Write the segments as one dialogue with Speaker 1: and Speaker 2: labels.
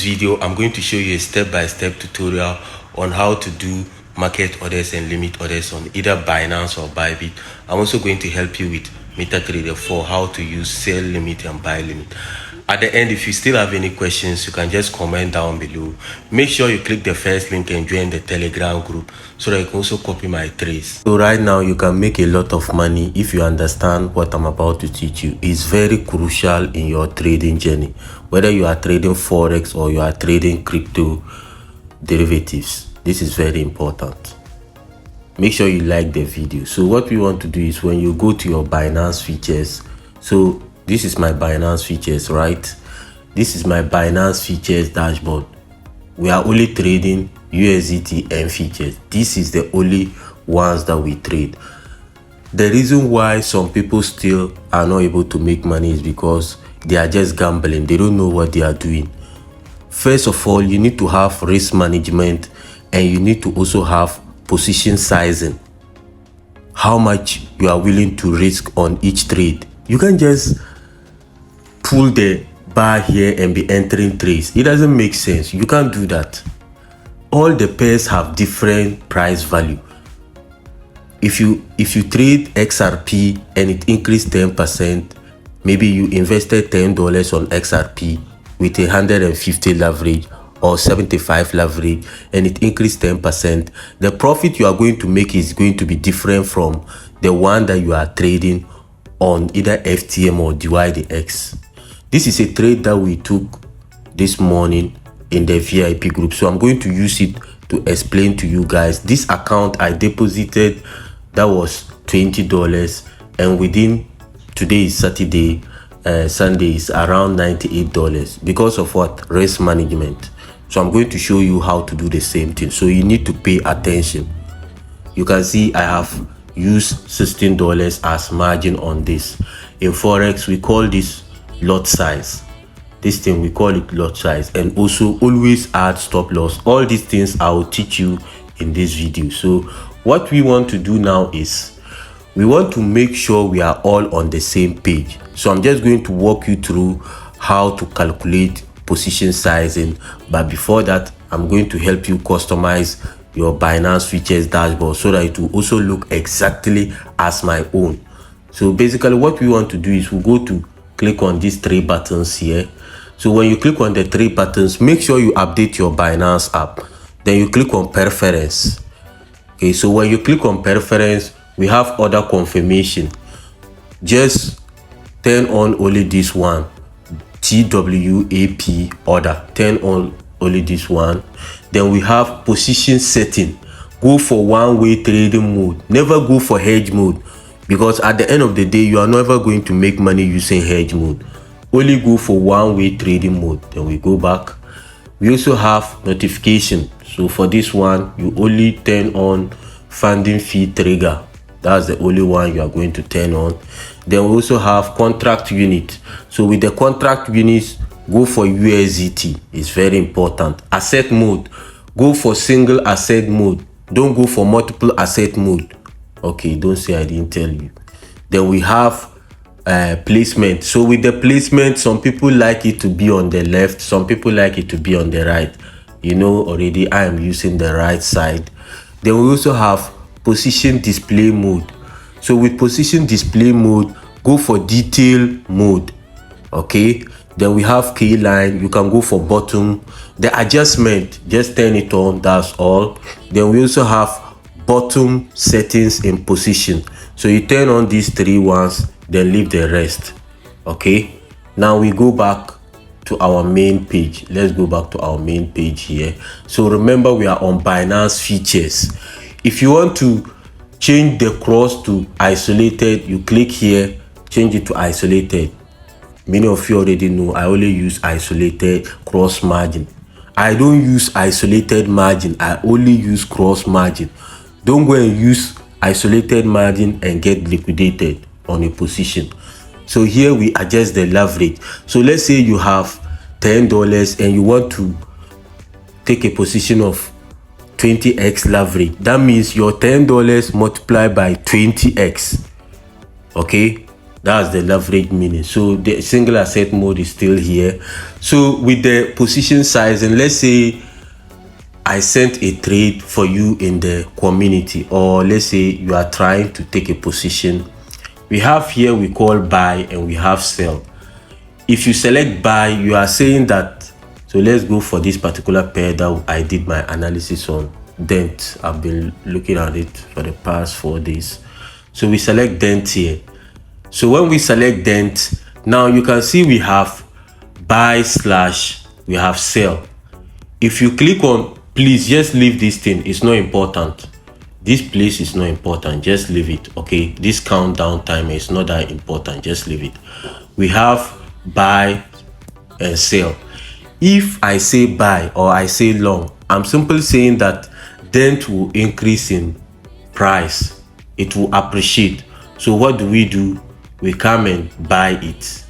Speaker 1: video, I'm going to show you a step-by-step tutorial on how to do market orders and limit orders on either Binance or Bybit. I'm also going to help you with MetaTrader 4, how to use sell limit and buy limit. At the end, if you still have any questions, you can just comment down below. Make sure you click the first link and join the Telegram group so that you can also copy my trades. So right now, you can make a lot of money if you understand what I'm about to teach you. It's very crucial in your trading journey, whether you are trading Forex or you are trading crypto derivatives. This is very important. Make sure you like the video. So what we want to do is when you go to your Binance features, so this is my Binance features, right? This is my Binance features dashboard. We are only trading USDT and features. This is the only ones that we trade. The reason why some people still are not able to make money is because they are just gambling. They don't know what they are doing. First of all, you need to have risk management and you need to also have position sizing. How much you are willing to risk on each trade. You can't just pull the bar here and be entering trades. It doesn't make sense. You can't do that. All the pairs have different price value. If you trade XRP and it increased 10%, maybe you invested $10 on XRP with 150 leverage or 75 leverage and it increased 10%, the profit you are going to make is going to be different from the one that you are trading on either FTM or DYDX. This is a trade that we took this morning in the VIP group, so I'm going to use it to explain to you guys. This account I deposited, that was $20, and within, today is Saturday, Sunday is around $98 because of what? Risk management. So I'm going to show you how to do the same thing, so you need to pay attention. You can see I have used $16 as margin on this. In Forex we call this lot size. This thing we call it lot size, and also always add stop loss. All these things I will teach you in this video. So what we want to do now is we want to make sure we are all on the same page. So I'm just going to walk you through how to calculate position sizing, but before that I'm going to help you customize your Binance features dashboard so that it will also look exactly as my own. So basically what we want to do is we go to click on these three buttons here. So when you click on the three buttons, make sure you update your Binance app. Then you click on preference. Okay, so when you click on preference, we have order confirmation. Just turn on only this one, TWAP order. Turn on only this one. Then we have position setting. Go for one-way trading mode. Never go for hedge mode, because at the end of the day you are never going to make money using hedge mode. Only go for one-way trading mode. Then we go back. We also have notification. So for this one, you only turn on funding fee trigger. That's the only one you are going to turn on. Then we also have contract unit. So with the contract units, go for USDT. It's very important. Asset mode, go for single asset mode. Don't go for multiple asset mode. Okay, don't say I didn't tell you. Then we have placement. So with the placement, some people like it to be on the left, some people like it to be on the right. You know already I am using the right side. Then we also have position display mode. So with position display mode, go for detail mode. Okay, then we have key line. You can go for bottom. The adjustment, just turn it on, that's all. Then we also have bottom settings in position. So you turn on these three ones, then leave the rest. Okay, now we go back to our main page. Let's go back to our main page here. So remember, we are on Binance features. If you want to change the cross to isolated, you click here, change it to isolated. Many of you already know I only use isolated cross margin. I don't use isolated margin, I only use cross margin. Don't go and use isolated margin and get liquidated on a position. So here we adjust the leverage. So let's say you have $10 and you want to take a position of 20x leverage. That means your $10 multiplied by 20x. Okay, That's the leverage meaning. So the single asset mode is still here. So with the position size, and let's say I sent a trade for you in the community, or let's say you are trying to take a position. We have here, we call buy and we have sell. If you select buy, you are saying that, so let's go for this particular pair that I did my analysis on, dent. I've been looking at it for the past 4 days. So we select dent here. So when we select dent, now you can see we have buy / we have sell. If you click on, please just leave this thing, it's not important. This place is not important, just leave it. Okay, this countdown time is not that important, just leave it. We have buy and sell. If I say buy or I say long, I'm simply saying that dent will increase in price, it will appreciate. So what do? We come and buy it.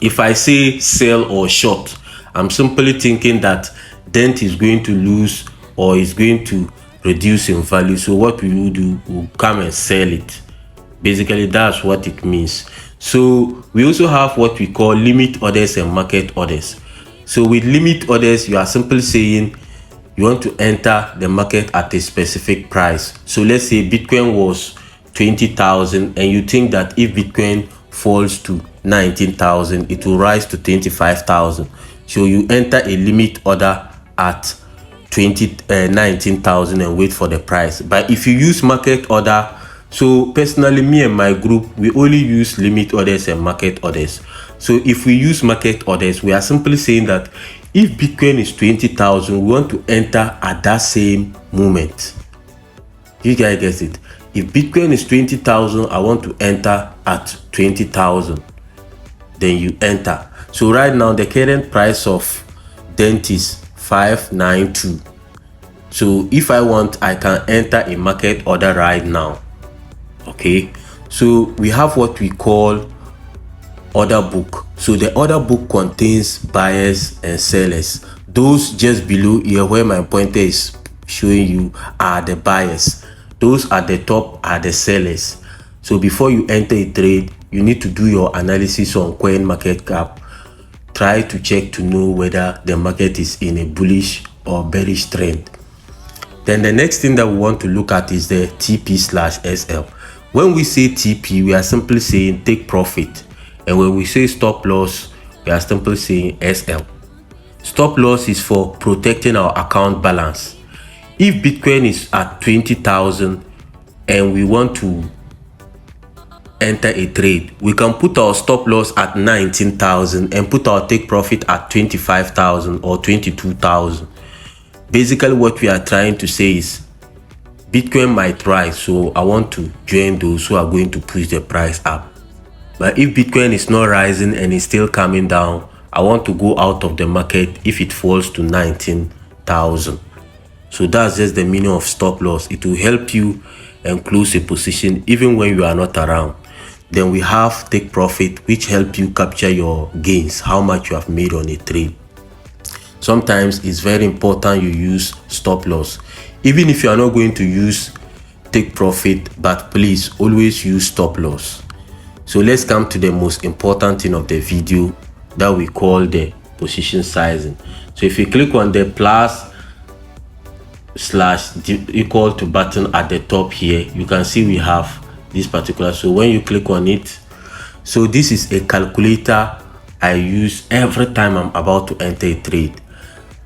Speaker 1: If I say sell or short, I'm simply thinking that dent is going to lose or is going to reduce in value. So what we will do, we'll come and sell it. Basically, that's what it means. So we also have what we call limit orders and market orders. So with limit orders, you are simply saying you want to enter the market at a specific price. So let's say Bitcoin was 20,000 and you think that if Bitcoin falls to 19,000, it will rise to 25,000. So you enter a limit order at 19,000 and wait for the price. But if you use market order, so personally, me and my group, we only use limit orders and market orders. So if we use market orders, we are simply saying that if Bitcoin is 20,000, we want to enter at that same moment. You guys get it? If Bitcoin is 20,000, I want to enter at 20,000. Then you enter. So right now, the current price of dent is 592. So if I want, I can enter a market order right now. Okay, so we have what we call order book. So the order book contains buyers and sellers. Those just below here where my pointer is showing you are the buyers. Those at the top are the sellers. So before you enter a trade, you need to do your analysis on CoinMarketCap. Try to check to know whether the market is in a bullish or bearish trend. Then the next thing that we want to look at is the TP/SL. When we say TP, we are simply saying take profit. And when we say stop loss, we are simply saying SL. Stop loss is for protecting our account balance. If Bitcoin is at 20,000 and we want to enter a trade, we can put our stop loss at 19,000 and put our take profit at 25,000 or 22,000. Basically, what we are trying to say is Bitcoin might rise, so I want to join those who are going to push the price up. But if Bitcoin is not rising and is still coming down, I want to go out of the market if it falls to 19,000. So that's just the meaning of stop loss. It will help you and close a position even when you are not around. Then we have take profit, which help you capture your gains, how much you have made on a trade. Sometimes it's very important you use stop loss. Even if you are not going to use take profit, but please always use stop loss. So let's come to the most important thing of the video that we call the position sizing. So if you click on the +/= button at the top here, you can see we have this particular. So when you click on it, so this is a calculator I use every time I'm about to enter a trade.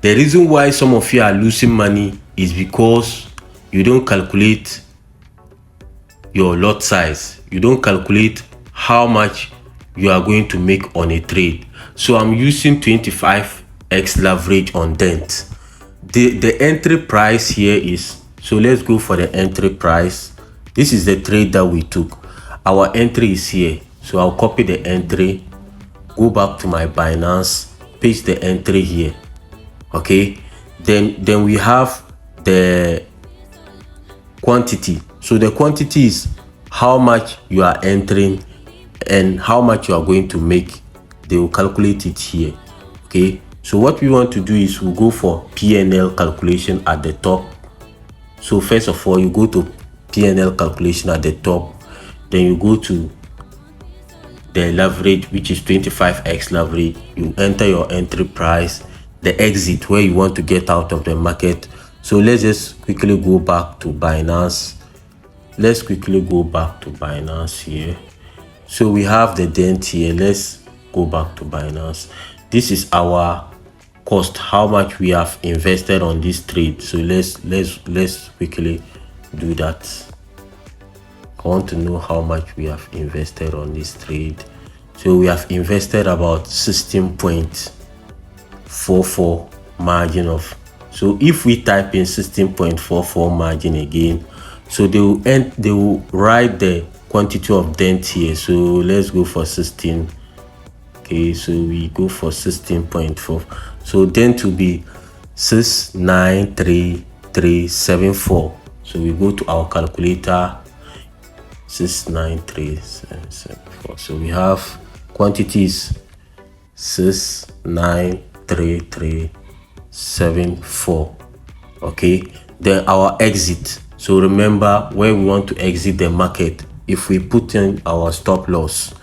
Speaker 1: The reason why some of you are losing money is because you don't calculate your lot size. You don't calculate how much you are going to make on a trade. So I'm using 25x leverage on dent. The entry price here is, so let's go for the entry price. This is the trade that we took. Our entry is here. So I'll copy the entry, go back to my Binance, paste the entry here. Okay, then we have the quantity. So the quantity is how much you are entering and how much you are going to make. They will calculate it here. Okay, so what we want to do is we'll go for P&L calculation at the top. So first of all, you go to P&L calculation at the top, then you go to the leverage, which is 25x leverage. You enter your entry price, the exit where you want to get out of the market. So let's just quickly go back to Binance. Let's quickly go back to Binance here. So we have the dent here. Let's go back to Binance. This is our cost, how much we have invested on this trade. So let's quickly do that. I want to know how much we have invested on this trade. So we have invested about 16.44 margin of. So if we type in 16.44 margin again, so they will write the quantity of dent here. So let's go for 16. Okay, so we go for 16.4. So dent will be 693374. So we go to our calculator, 693774. So we have quantities 693374. Okay, then our exit. So remember where we want to exit the market. If we put in our stop loss,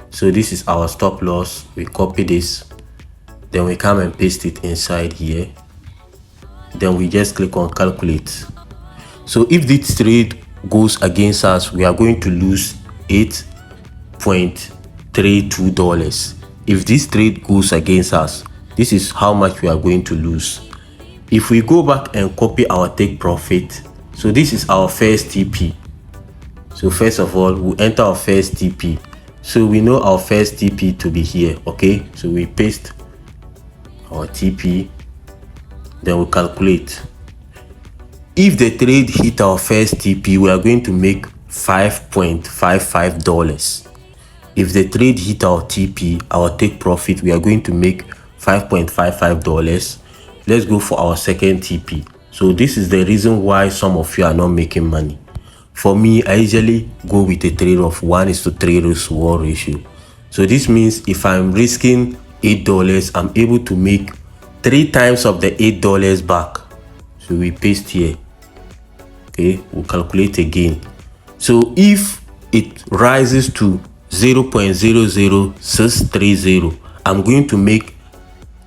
Speaker 1: so this is our stop loss. We copy this, then we come and paste it inside here. Then we just click on calculate. So if this trade goes against us, we are going to lose $8.32. If this trade goes against us, this is how much we are going to lose. If we go back and copy our take profit, so this is our first TP. So first of all, we enter our first TP. So we know our first TP to be here. Okay, so we paste our TP, then we calculate. If the trade hit our first TP, we are going to make $5.55. If the trade hit our TP, our take profit, we are going to make $5.55. Let's go for our second TP. So this is the reason why some of you are not making money. For me, I usually go with a trade of 1:3 ratio. So this means if I'm risking $8, I'm able to make 3 times of the $8 back. So we paste here. Okay, we'll calculate again. So if it rises to 0.00630, I'm going to make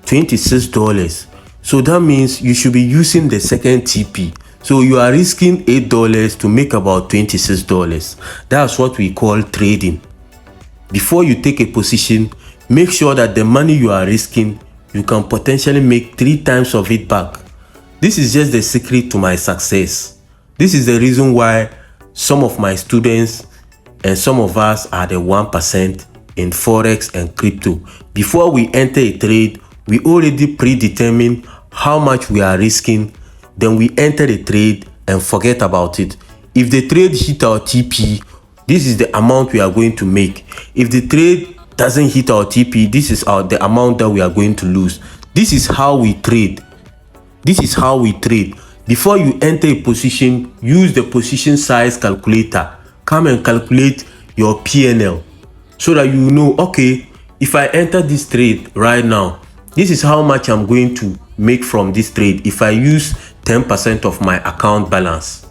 Speaker 1: $26. So that means you should be using the second TP. So you are risking $8 to make about $26. That's what we call trading. Before you take a position, make sure that the money you are risking, you can potentially make 3 times of it back. This is just the secret to my success. This is the reason why some of my students and some of us are the 1% in Forex and crypto. Before we enter a trade, we already predetermine how much we are risking. Then we enter the trade and forget about it. If the trade hit our TP, this is the amount we are going to make. If the trade doesn't hit our TP, this is the amount that we are going to lose. This is how we trade. This is how we trade. Before you enter a position, use the position size calculator. Come and calculate your PNL so that you know, okay, if I enter this trade right now, this is how much I'm going to make from this trade if I use 10% of my account balance.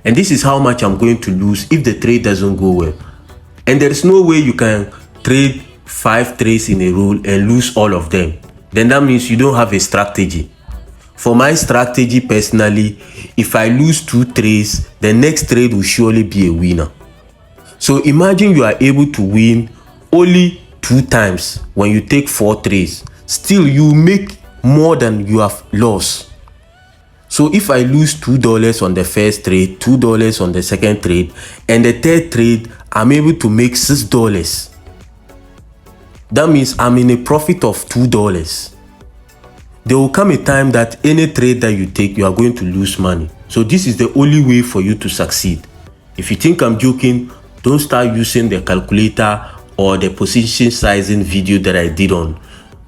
Speaker 1: And this is how much I'm going to lose if the trade doesn't go well. And there is no way you can trade 5 trades in a row and lose all of them. Then that means you don't have a strategy. For my strategy personally, if I lose 2 trades, the next trade will surely be a winner. So imagine you are able to win only 2 times when you take 4 trades. Still, you make more than you have lost. So if I lose $2 on the first trade, $2 on the second trade, and the third trade, I'm able to make $6. That means I'm in a profit of $2. There will come a time that any trade that you take, you are going to lose money. So this is the only way for you to succeed. If you think I'm joking, don't start using the calculator or the position sizing video that I did on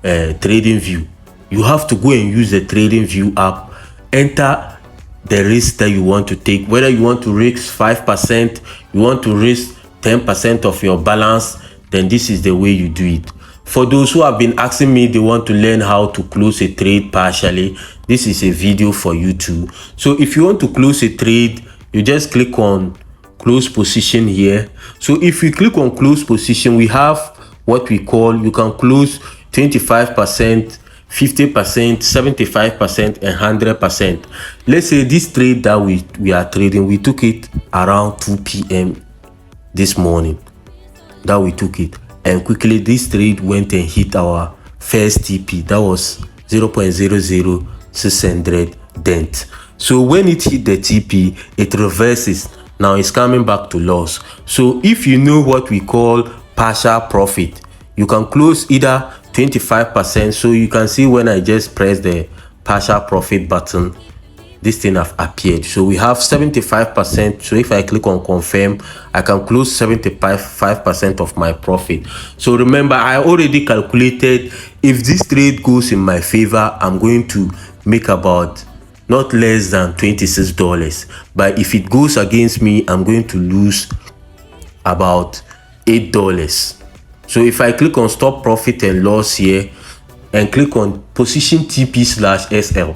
Speaker 1: TradingView. You have to go and use the TradingView app. Enter the risk that you want to take. Whether you want to risk 5%, you want to risk 10% of your balance, then this is the way you do it. For those who have been asking me, they want to learn how to close a trade partially, this is a video for you too. So if you want to close a trade, you just click on close position here. So if we click on close position, we have what we call, you can close 25%, 50%, 75%, and 100%. Let's say this trade that we are trading, we took it around 2 p.m. this morning that we took it, and quickly this trade went and hit our first TP. That was 0.00600 dent. So when it hit the TP, it reverses. Now it's coming back to loss. So if you know what we call partial profit, you can close either 25%. So you can see when I just press the partial profit button, this thing have appeared. So we have 75%. So if I click on confirm, I can close 75% of my profit. So remember, I already calculated if this trade goes in my favor, I'm going to make about not less than $26. But if it goes against me, I'm going to lose about $8. So if I click on stop profit and loss here and click on position TP/SL,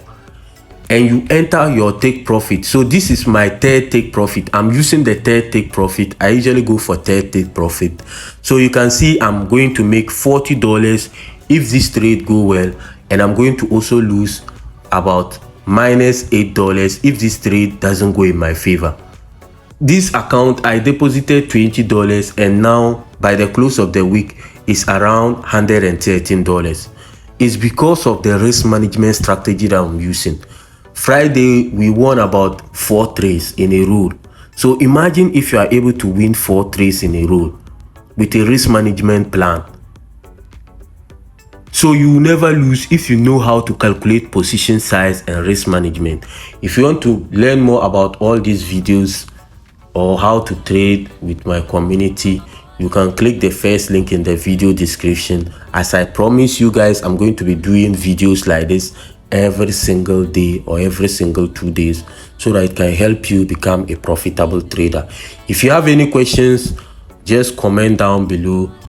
Speaker 1: and you enter your take profit. So this is my third take profit. I'm using the third take profit. I usually go for third take profit. So you can see I'm going to make $40 if this trade go well, and I'm going to also lose about -$8 if this trade doesn't go in my favor. This account, I deposited $20, and now by the close of the week is around $113. It's because of the risk management strategy that I'm using. Friday, we won about 4 trades in a row. So imagine if you are able to win 4 trades in a row with a risk management plan. So you will never lose if you know how to calculate position size and risk management. If you want to learn more about all these videos or how to trade with my community, you can click the first link in the video description. As I promise you guys, I'm going to be doing videos like this every single day or every single 2 days, so that it can help you become a profitable trader. If you have any questions, just comment down below.